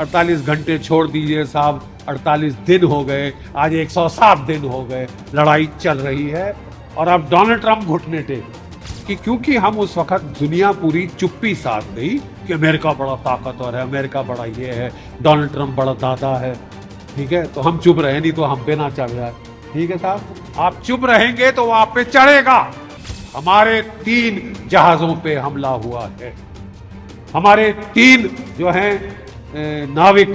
48 घंटे छोड़ दीजिए साहब, 48 दिन हो गए, आज 107 दिन हो गए, लड़ाई चल रही है। और अब डोनाल्ड ट्रंप घुटने टेक कि क्योंकि हम उस वक्त दुनिया पूरी चुप्पी साध गई कि अमेरिका बड़ा ताकतवर है, अमेरिका बड़ा ये है, डोनाल्ड ट्रंप बड़ा दादा है, ठीक है, तो हम चुप रहे, नहीं तो हम पे ना चढ़ रहा है। ठीक है साहब, आप चुप रहेंगे तो वो आप पे चढ़ेगा। हमारे 3 जहाजों पे हमला हुआ है, हमारे 3 जो हैं नाविक,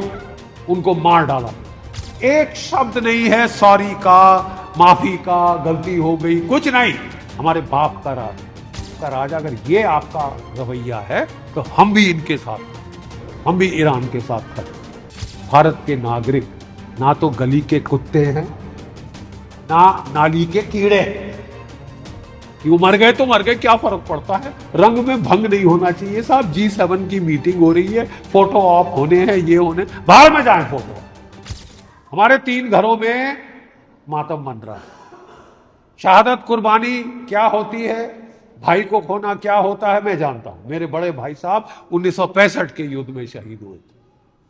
उनको मार डाला। एक शब्द नहीं है सॉरी का, माफी का, गलती हो गई, कुछ नहीं। हमारे बाप का राज अगर ये आपका रवैया है तो हम भी इनके साथ, हम भी ईरान के साथ खड़े। भारत के नागरिक ना तो गली के कुत्ते हैं, ना नाली के कीड़े हैं। वो मर गए तो मर गए, क्या फर्क पड़ता है। रंग में भंग नहीं होना चाहिए साहब। G7 की मीटिंग हो रही है, फोटो ऑफ होने हैं, ये होने, बाहर में जाए फोटो। हमारे 3 घरों में मातम मन रहा है। शहादत कुर्बानी क्या होती है, भाई को खोना क्या होता है, मैं जानता हूं। मेरे बड़े भाई साहब 1965 के युद्ध में शहीद हुए थे।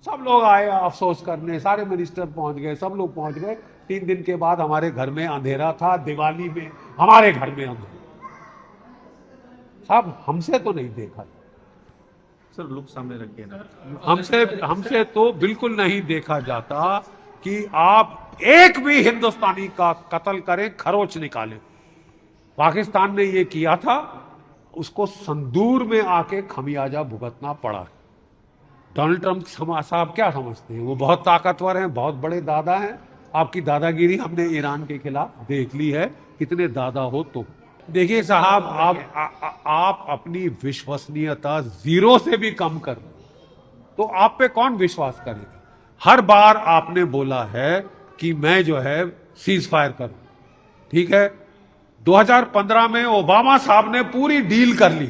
सब लोग आए अफसोस करने, सारे मिनिस्टर पहुंच गए, सब लोग पहुंच गए। 3 दिन के बाद हमारे घर में अंधेरा था, दिवाली में हमारे घर में अंधेरा। साहब हमसे तो नहीं देखा सर, लुक सामने रखिए ना। हमसे तो बिल्कुल नहीं देखा जाता कि आप एक भी हिंदुस्तानी का कत्ल करें, खरोच निकालें। पाकिस्तान ने ये किया था, उसको संदूर में आके खमियाजा भुगतना पड़ा। डोनाल्ड ट्रंप साहब क्या समझते हैं, वो बहुत ताकतवर हैं, बहुत बड़े दादा हैं। आपकी दादागिरी हमने ईरान के खिलाफ देख ली है, कितने दादा हो तो। देखिए साहब, आप अपनी विश्वसनीयता 0 से भी कम कर तो आप पे कौन विश्वास करेगा। हर बार आपने बोला है कि मैं जो है सीज फायर करूं, ठीक है। 2015 में ओबामा साहब ने पूरी डील कर ली,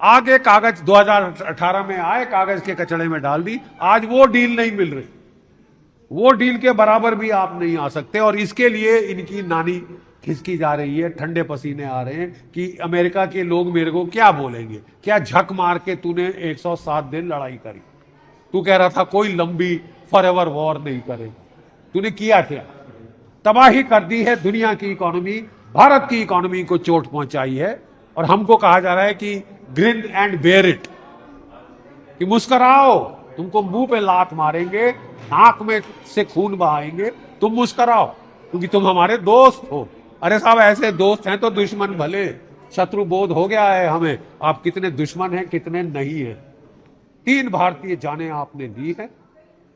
आगे कागज 2018 में आए, कागज के कचड़े में डाल दी। आज वो डील नहीं मिल रही, वो डील के बराबर भी आप नहीं आ सकते। और इसके लिए इनकी नानी खिसकी जा रही है, ठंडे पसीने आ रहे हैं कि अमेरिका के लोग मेरे को क्या बोलेंगे। क्या झक मार के तूने 107 दिन लड़ाई करी, तू कह रहा था कोई लंबी फॉरएवर वॉर नहीं करेगा, तूने किया क्या। तबाही कर दी है दुनिया की इकोनॉमी, भारत की इकोनॉमी को चोट पहुंचाई है। और हमको कहा जा रहा है कि ग्रिन एंड बेयर इट, कि मुस्कुराओ, तुमको मुंह पे लात मारेंगे, नाक में से खून बहाएंगे, तुम मुस्कुराओ क्योंकि तुम हमारे दोस्त हो। अरे साहब, ऐसे दोस्त हैं तो दुश्मन भले, शत्रु बोध हो गया है हमें, आप कितने दुश्मन हैं कितने नहीं है। 3 भारतीय जानें आपने दी है,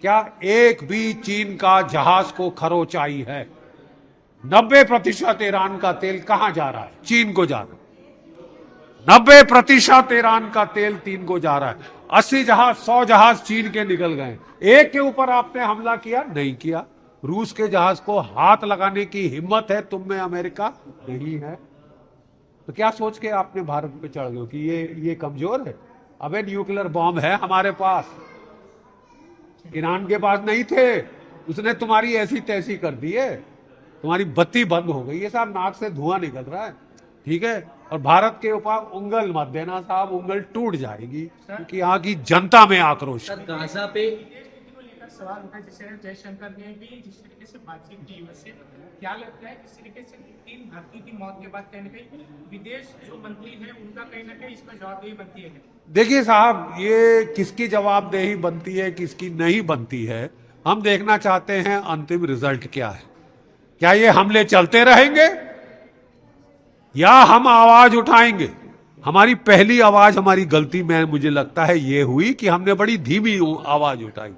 क्या एक भी चीन का जहाज को खरोच आई है। 90% ईरान का तेल कहां जा रहा है, चीन को जा रहा है। 90% ईरान का तेल चीन को जा रहा है। 80 जहाज, 100 जहाज चीन के निकल गए। एक के ऊपर आपने हमला किया नहीं किया। रूस के जहाज को हाथ लगाने की हिम्मत है तुम में, अमेरिका नहीं है। तो क्या सोच के आपने भारत पे चढ़ गए कि ये कमजोर है। अबे न्यूक्लियर बॉम्ब है हमारे पास, ईरान के पास नहीं थे। उसने तुम्हारी ऐसी तैसी कर दी है, तुम्हारी बत्ती बंद हो गई है साहब, नाक से धुआं निकल रहा है, ठीक है। और भारत के ऊपर उंगल मत देना साहब, उंगल टूट जाएगी क्योंकि यहाँ की जनता में आक्रोश। गाजा पे सवाल उठा जिससे जयशंकर ने भी जिस तरीके से बातचीत की यूएस से, क्या लगता है जिस तरीके से 3 भारतीय की मौत के बाद कहीं ना कहीं विदेश जो मंत्री हैं उनका कहीं ना कहीं इसमें जवाबदेही बनती है। देखिए साहब, ये किसकी जवाबदेही बनती है किसकी नहीं बनती है, हम देखना चाहते हैं अंतिम रिजल्ट क्या है। क्या ये हमले चलते रहेंगे या हम आवाज उठाएंगे। हमारी पहली आवाज, हमारी गलती में मुझे लगता है ये हुई कि हमने बड़ी धीमी आवाज उठाई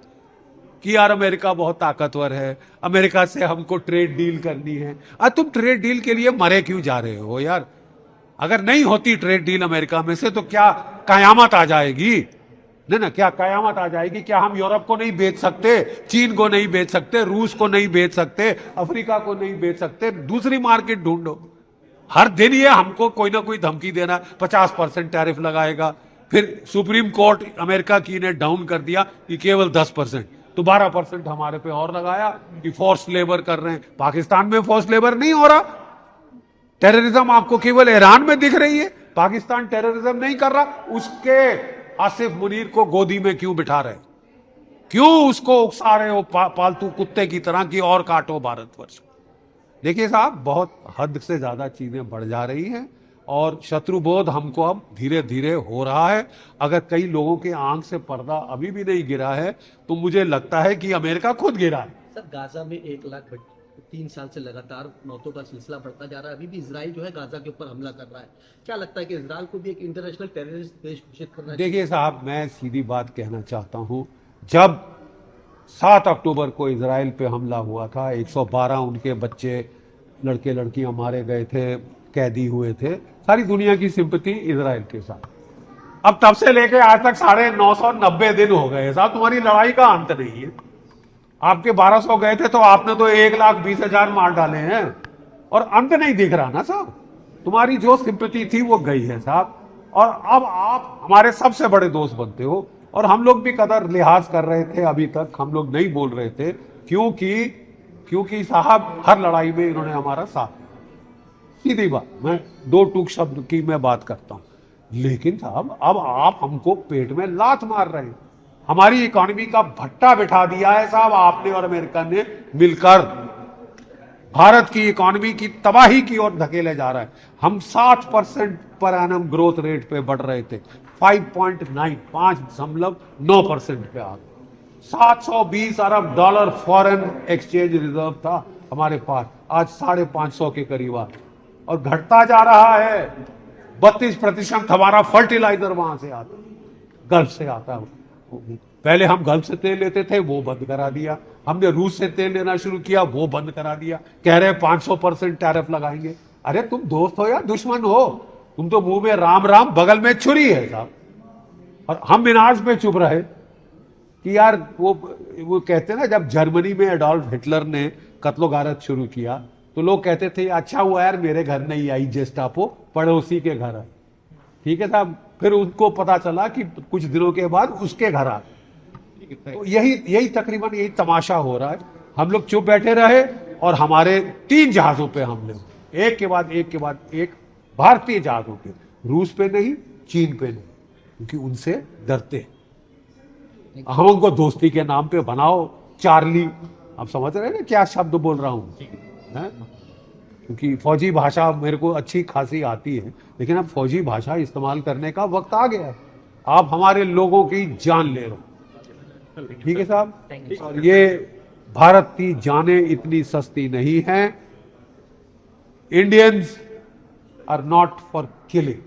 कि यार अमेरिका बहुत ताकतवर है, अमेरिका से हमको ट्रेड डील करनी है। अब तुम ट्रेड डील के लिए मरे क्यों जा रहे हो यार। अगर नहीं होती ट्रेड डील अमेरिका में से तो क्या कयामत आ जाएगी। नहीं ना, क्या कयामत आ जाएगी। क्या हम यूरोप को नहीं बेच सकते, चीन को नहीं बेच सकते, रूस को नहीं बेच सकते, अफ्रीका को नहीं बेच सकते। दूसरी मार्केट ढूंढो। हर दिन ये हमको कोई ना कोई धमकी देना, 50% टैरिफ लगाएगा। फिर सुप्रीम कोर्ट अमेरिका की ने डाउन कर दिया कि केवल 10%, तो 12% हमारे पे और लगाया कि फोर्स लेबर कर रहे हैं। पाकिस्तान में फोर्स लेबर नहीं हो रहा। टेररिज्म आपको केवल ईरान में दिख रही है, पाकिस्तान टेररिज्म नहीं कर रहा। उसके आसिफ मुनीर को गोदी में क्यों बिठा रहे। क्यों उसको उकसा रहे हो पालतू कुत्ते की तरह कि और काटो भारतवर्ष? देखिए साहब, बहुत हद से ज्यादा चीजें बढ़ जा रही हैं और शत्रुबोध हमको अब धीरे धीरे हो रहा है। अगर कई लोगों के आंख से पर्दा अभी भी नहीं गिरा है तो मुझे लगता है कि अमेरिका खुद गिरा है। सर, गाजा में 1 लाख 3 साल से लगातार मौतों का सिलसिला बढ़ता जा रहा है। अभी भी इजराइल जो है गाजा के ऊपर हमला कर रहा है। क्या लगता है कि इजराइल को भी एक इंटरनेशनल टेररिस्ट देश घोषित करना चाहिए? देखिए साहब, मैं सीधी बात कहना चाहता हूं, जब 7 अक्टूबर को इजराइल पे हमला हुआ था, 112 उनके बच्चे लड़के लड़कियां मारे गए थे, कैदी हुए थे, सारी दुनिया की सिंपैथी इजराइल के साथ। अब तब से लेके आज तक 990 दिन हो गए साहब, तुम्हारी लड़ाई का अंत नहीं है। आपके 1200 गए थे तो आपने तो 1,20,000 मार डाले हैं और अंत नहीं दिख रहा ना साहब। तुम्हारी जो सिंपैथी थी वो गई है साहब, और अब आप हमारे सबसे बड़े दोस्त बनते हो। और हम लोग भी कदर लिहाज कर रहे थे, अभी तक हम लोग नहीं बोल रहे थे, क्योंकि साहब हर लड़ाई में इन्होंने हमारा साथ दिया। सीधी बात, मैं 2 टूक शब्द की मैं बात करता हूं, लेकिन साहब अब आप हमको पेट में लात मार रहे हैं। हमारी इकोनॉमी का भट्टा बिठा दिया है साहब आपने और अमेरिका ने मिलकर। भारत की इकोनॉमी की तबाही की ओर धकेले जा रहा है। हम 7% पर एनम ग्रोथ रेट पे बढ़ रहे थे, 5.9% पे आ गए। 720 अरब डॉलर फॉरेन एक्सचेंज रिजर्व था हमारे पास, आज 550 के करीब आ गए और घटता जा रहा है। 32% हमारा फर्टिलाइजर वहां से आता, गल्फ से आता है। पहले हम गल्फ से तेल लेते थे, वो बंद करा दिया। हमने रूस से तेल लेना शुरू किया, वो बंद करा दिया। कह रहे 500% टैरिफ लगाएंगे। अरे तुम दोस्त हो या दुश्मन हो? तुम तो मुंह में राम राम, बगल में छुरी है साहब। और हम मिनाज पे चुप रहे कि यार वो कहते हैं ना, जब जर्मनी में एडोल्फ हिटलर ने कत्लो गारत शुरू किया तो लोग कहते थे अच्छा हुआ यार मेरे घर नहीं आई जेस्टापो, पड़ोसी के घर है। ठीक है साहब, फिर उनको पता चला कि कुछ दिनों के बाद उसके घर आ गए। तो यही तकरीबन यही तमाशा हो रहा है। हम लोग चुप बैठे रहे और हमारे 3 जहाजों पे हमले हुए, एक के बाद एक भारतीय जहाजों पे। रूस पे नहीं, चीन पे नहीं, क्योंकि उनसे डरते हैं। हम उनको दोस्ती के नाम पे बनाओ चार्ली, आप समझ रहे हैं ना क्या शब्द बोल रहा हूं, क्योंकि फौजी भाषा मेरे को अच्छी खासी आती है, लेकिन अब फौजी भाषा इस्तेमाल करने का वक्त आ गया है। आप हमारे लोगों की जान ले रहे हो, ठीक है साहब। और ये भारत की जानें इतनी सस्ती नहीं है। Indians are not for killing.